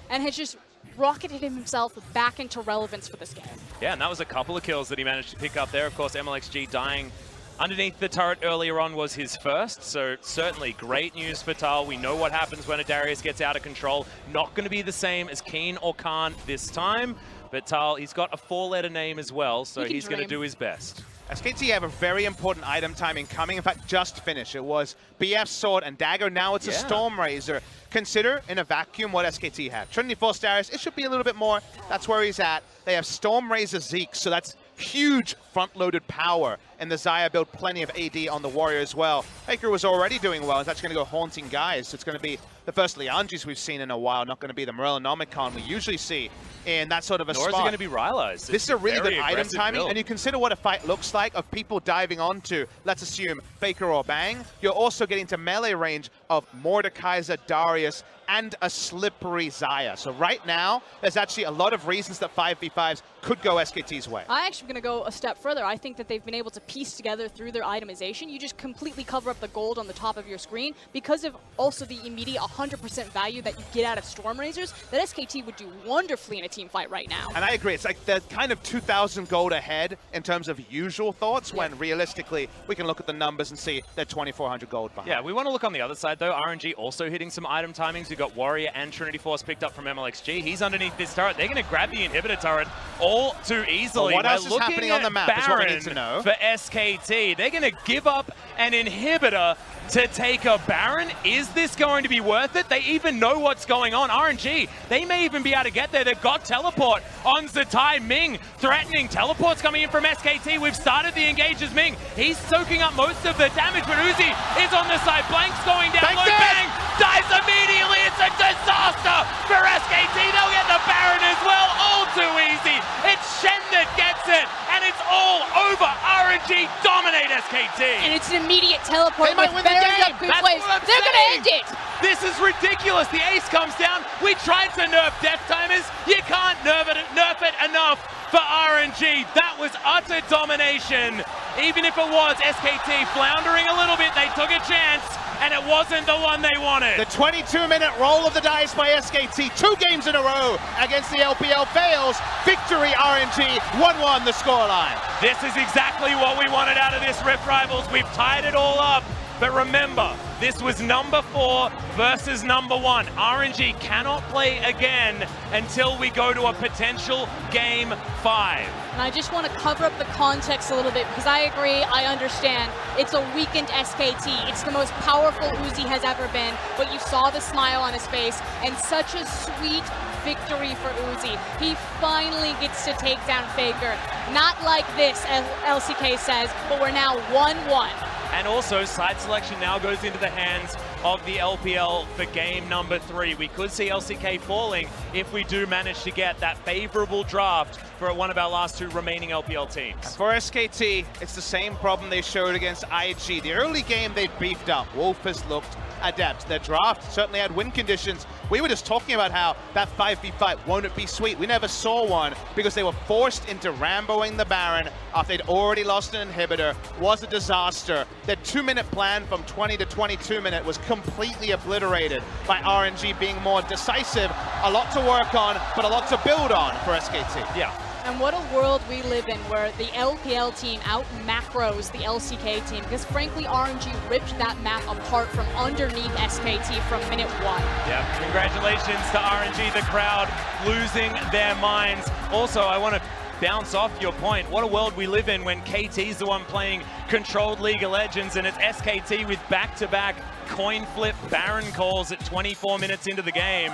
and has just rocketed himself back into relevance for this game. Yeah, and that was a couple of kills that he managed to pick up there. Of course, MLXG dying underneath the turret earlier on was his first, so certainly great news for Tal. We know what happens when a Darius gets out of control. Not going to be the same as Keen or Khan this time, but Tal, he's got a 4-letter name as well, so he's going to do his best. SKT have a very important item timing coming. In fact, just finished. It was BF Sword and Dagger. Now it's a Storm Razor. Consider in a vacuum what SKT had. Trinity Force Darius, it should be a little bit more. That's where he's at. They have Storm Razor Zeke, so that's huge front-loaded power. And the Xayah build plenty of AD on the Warrior as well. FLICKR was already doing well. It's actually going to go haunting guys. So it's going to be the first Liandry's we've seen in a while, not going to be the Morellonomicon we usually see in that sort of a spot. Nor is it going to be Rylai's. This is a really good item timing, and you consider what a fight looks like of people diving onto, let's assume, FLICKR or Bang. You're also getting to melee range of Mordekaiser, Darius, and a slippery Xayah. So right now, there's actually a lot of reasons that 5v5s could go SKT's way. I'm actually going to go a step further. I think that they've been able to piece together through their itemization. You just completely cover up the gold on the top of your screen because of also the immediate 100% value that you get out of Storm Razors, that SKT would do wonderfully in a team fight right now. And I agree. It's like they're kind of 2,000 gold ahead in terms of usual thoughts, when realistically, we can look at the numbers and see they're 2,400 gold behind. Yeah, we want to look on the other side, though. RNG also hitting some item timings. We've got Warrior and Trinity Force picked up from MLXG. He's underneath this turret. They're going to grab the inhibitor turret all too easily. Well, what else is happening on the map is what we need to know. For SKT, they're going to give up an inhibitor to take a Baron. Is this going to be worth it? They even know what's going on. RNG, they may even be able to get there. They've got teleport on Zatai. Ming threatening. Teleport's coming in from SKT. We've started the engage as Ming. He's soaking up most of the damage, but Uzi is on the side. Blank's going down. Bang dies immediately. It's a disaster for SKT. They'll get the Baron as well. All too easy. It's Shen that gets it, and it's all over. RNG dominate SKT. And it's an immediate teleport. They might win the game. That's what I'm They're going to end it. This is ridiculous. The ace comes down. We tried to nerf Death Timers. You can't nerf it enough for RNG. That was utter domination. Even if it was SKT floundering a little bit, they took a chance, and it wasn't the one they wanted. The 22-minute roll of the dice by SKT, 2 games in a row against the LPL fails. Victory RNG, 1-1 the scoreline. This is exactly what we wanted out of this Rift Rivals. We've tied it all up. But remember, this was number 4 versus number 1. RNG cannot play again until we go to a potential game 5. And I just want to cover up the context a little bit because I agree, I understand. It's a weakened SKT. It's the most powerful Uzi has ever been, but you saw the smile on his face and such a sweet victory for Uzi. He finally gets to take down FLICKR. Not like this, as LCK says, but we're now 1-1. And also, side selection now goes into the hands of the LPL for game number 3. We could see LCK falling if we do manage to get that favorable draft for one of our last 2 remaining LPL teams. For SKT, it's the same problem they showed against IG. The early game they beefed up. Wolf has looked adept. Their draft certainly had win conditions. We were just talking about how that 5v5, won't it be sweet? We never saw one because they were forced into Ramboing the Baron after they'd already lost an inhibitor. Was a disaster. Their 2-minute plan from 20 to 22 minute was completely obliterated by RNG being more decisive. A lot to work on, but a lot to build on for SKT. Yeah. And what a world we live in where the LPL team out-macros the LCK team, because frankly RNG ripped that map apart from underneath SKT from minute 1. Yeah, congratulations to RNG, the crowd losing their minds. Also, I want to bounce off your point. What a world we live in when KT's the one playing controlled League of Legends, and it's SKT with back-to-back coin flip Baron calls at 24 minutes into the game.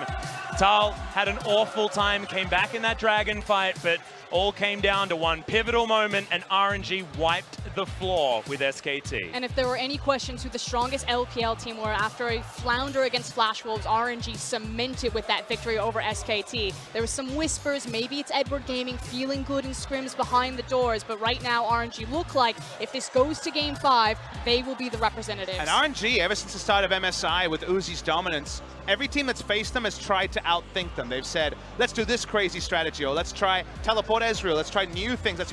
Tal had an awful time, came back in that Dragon fight, but all came down to one pivotal moment, and RNG wiped the floor with SKT. And if there were any questions who the strongest LPL team were after a flounder against Flash Wolves, RNG cemented with that victory over SKT. There was some whispers, maybe it's Edward Gaming feeling good in scrims behind the doors, but right now RNG look like if this goes to Game 5, they will be the representatives. And RNG, ever since the start of MSI with Uzi's dominance, every team that's faced them has tried to outthink them. They've said, let's do this crazy strategy, or let's try teleport Ezreal, let's try new things, let's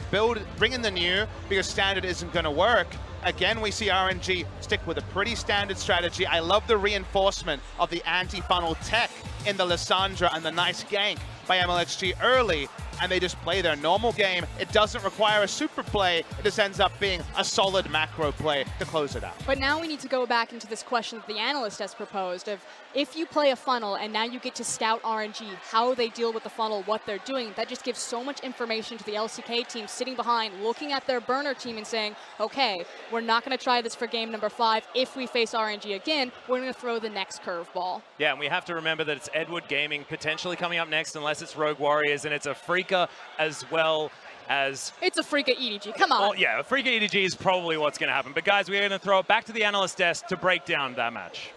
bring in the new, because standard isn't going to work. Again, we see RNG stick with a pretty standard strategy. I love the reinforcement of the anti-funnel tech in the Lissandra and the nice gank by MLXG early, and they just play their normal game. It doesn't require a super play. It just ends up being a solid macro play to close it out. But now we need to go back into this question that the analyst has proposed of if you play a funnel and now you get to scout RNG, how they deal with the funnel, what they're doing, that just gives so much information to the LCK team sitting behind, looking at their burner team and saying, okay, we're not going to try this for game number 5. If we face RNG again, we're going to throw the next curveball. Yeah, and we have to remember that it's Edward Gaming potentially coming up next, unless it's Rogue Warriors, and it's a FLICKR as well as... It's a FLICKR EDG, come on. Well, yeah, a FLICKR EDG is probably what's going to happen. But guys, we're going to throw it back to the analyst desk to break down that match.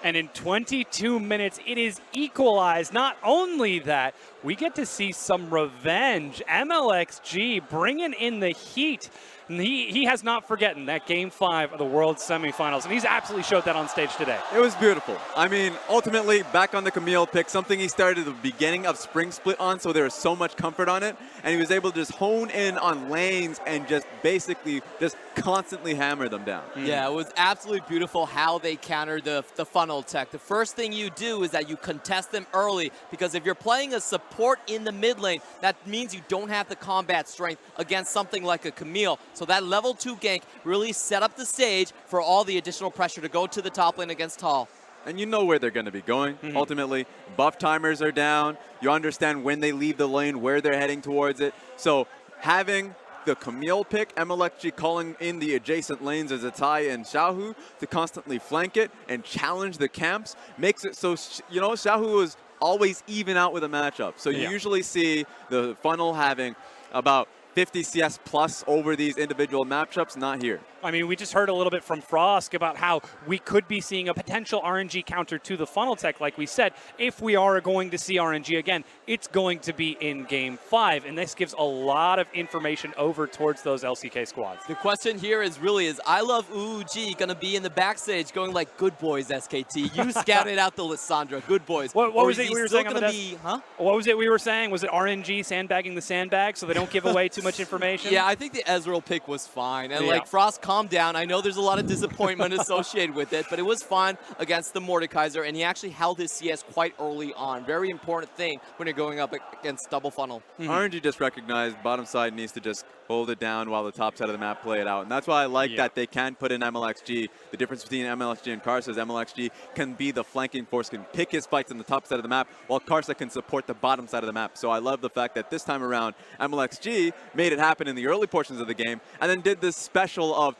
And in 22 minutes, it is equalized. Not only that, we get to see some revenge. MLXG bringing in the heat. And he has not forgotten that Game 5 of the World Semifinals, and he's absolutely showed that on stage today. It was beautiful. I mean, ultimately, back on the Camille pick, something he started at the beginning of Spring Split on, so there was so much comfort on it, and he was able to just hone in on lanes and just basically just constantly hammer them down. Yeah, it was absolutely beautiful how they countered the funnel tech. The first thing you do is that you contest them early, because if you're playing a support in the mid lane, that means you don't have the combat strength against something like a Camille. So that level 2 gank really set up the stage for all the additional pressure to go to the top lane against Tal. And you know where they're going to be going, ultimately. Buff timers are down. You understand when they leave the lane, where they're heading towards it. So having the Camille pick, MLXG calling in the adjacent lanes as Atai and Xiaohu to constantly flank it and challenge the camps, makes it so, you know, Xiaohu is always even out with a matchup. So you usually see the funnel having about 50 CS plus over these individual matchups, not here. I mean, we just heard a little bit from Frosk about how we could be seeing a potential RNG counter to the funnel tech. Like we said, if we are going to see RNG again, it's going to be in Game 5, and this gives a lot of information over towards those LCK squads. The question here is I love UG going to be in the backstage going like, good boys, SKT. You scouted out the Lissandra, good boys. What was it we were saying on the desk? What was it we were saying? Was it RNG sandbagging the sandbag so they don't give away too much information? Yeah, I think the Ezreal pick was fine. And like Frost, calm down. I know there's a lot of disappointment associated with it, but it was fun against the Mordekaiser, and he actually held his CS quite early on. Very important thing when you're going up against double funnel. RNG just recognized bottom side needs to just hold it down while the top side of the map play it out. And that's why I like that they can put in MLXG. The difference between MLXG and Karsa is MLXG can be the flanking force, can pick his fights on the top side of the map, while Karsa can support the bottom side of the map. So I love the fact that this time around, MLXG made it happen in the early portions of the game, and then did this special of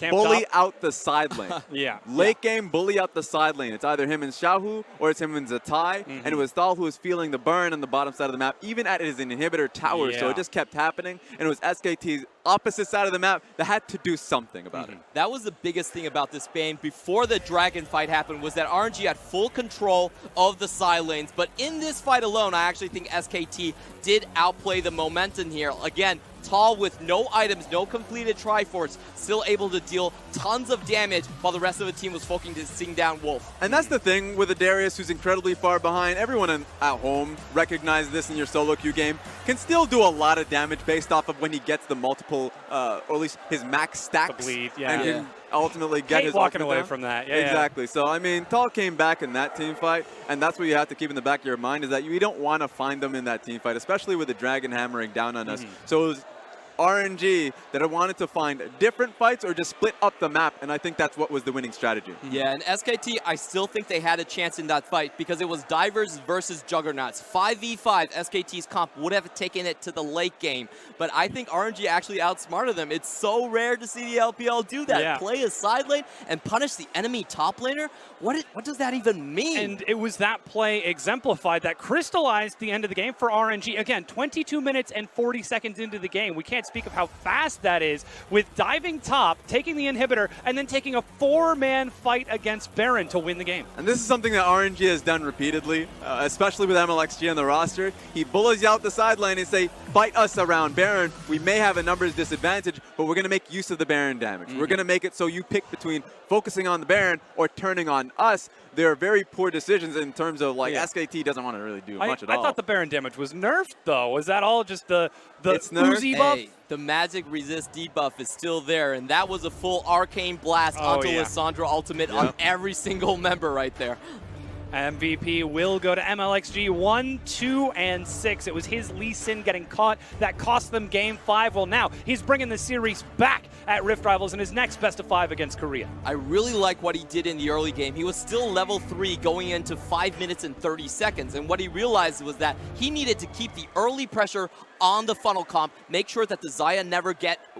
bully out the side lane. Late game, bully out the side lane. It's either him and Xiaohu or it's him and Zatai. And it was Thal who was feeling the burn on the bottom side of the map, even at his inhibitor tower. So it just kept happening. And it was SKT's opposite side of the map that had to do something about it. That was the biggest thing about this ban before the Dragon fight happened, was that RNG had full control of the side lanes. But in this fight alone, I actually think SKT did outplay the momentum here. Again, Tal with no items, no completed Triforce, still able to deal tons of damage while the rest of the team was focusing down Wolf. And that's the thing with a Darius who's incredibly far behind. Everyone at home recognizes this in your solo queue game. Can still do a lot of damage based off of when he gets the multiple pull, or at least his max stacks, bleed, and can ultimately get his walking away down. from that. Yeah, exactly. So I mean, Tall came back in that team fight, and that's what you have to keep in the back of your mind is that you don't want to find them in that team fight, especially with the Dragon hammering down on us. So it was RNG that I wanted to find different fights or just split up the map, and I think that's what was the winning strategy. Yeah, and SKT, I still think they had a chance in that fight because it was Divers versus Juggernauts. 5v5, SKT's comp would have taken it to the late game, but I think RNG actually outsmarted them. It's so rare to see the LPL do that. Play a side lane and punish the enemy top laner? What does that even mean? And it was that play exemplified that crystallized the end of the game for RNG. Again, 22 minutes and 40 seconds into the game. We can't speak of how fast that is with diving top, taking the inhibitor, and then taking a 4-man fight against Baron to win the game. And this is something that RNG has done repeatedly, especially with MLXG on the roster. He bullies you out the side lane and say, fight us around Baron. We may have a numbers disadvantage, but we're going to make use of the Baron damage. We're going to make it so you pick between focusing on the Baron or turning on us. There are very poor decisions in terms of, like, SKT doesn't want to really do much at all. I thought the Baron damage was nerfed, though. Was that all just the Uzi buff? Hey, the magic resist debuff is still there, and that was a full arcane blast onto Lissandra ultimate on every single member right there. MVP will go to MLXG 1, 2, and 6. It was his Lee Sin getting caught that cost them Game 5. Well, now he's bringing the series back at Rift Rivals in his next best of 5 against Korea. I really like what he did in the early game. He was still level 3 going into 5 minutes and 30 seconds, and what he realized was that he needed to keep the early pressure on the funnel comp, make sure that the Xayah never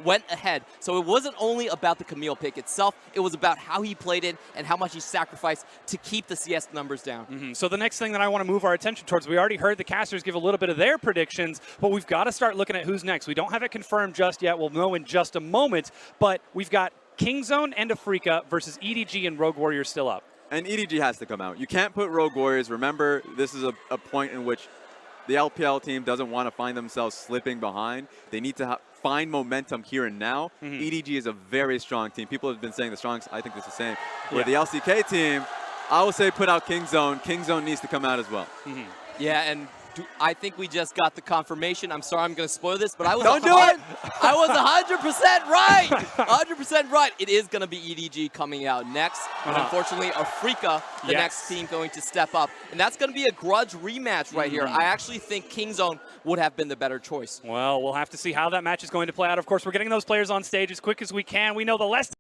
went ahead. So it wasn't only about the Camille pick itself, it was about how he played it and how much he sacrificed to keep the CS numbers down. So the next thing that I want to move our attention towards, we already heard the casters give a little bit of their predictions, but we've got to start looking at who's next. We don't have it confirmed just yet. We'll know in just a moment, but we've got Kingzone and Afrika versus EDG and Rogue Warrior still up. And EDG has to come out. You can't put Rogue Warriors. Remember, this is a point in which the LPL team doesn't want to find themselves slipping behind. They need to find momentum here and now. EDG is a very strong team. People have been saying the strongest. I think it's the same. Where the LCK team, I will say put out Kingzone. Kingzone needs to come out as well. Yeah, and I think we just got the confirmation. I'm sorry I'm going to spoil this, but I was Don't do it! I was 100% right. 100% right. It is going to be EDG coming out next. And unfortunately, Afrika, the next team going to step up. And that's going to be a grudge rematch right here. I actually think Kingzone would have been the better choice. Well, we'll have to see how that match is going to play out. Of course, we're getting those players on stage as quick as we can. We know the less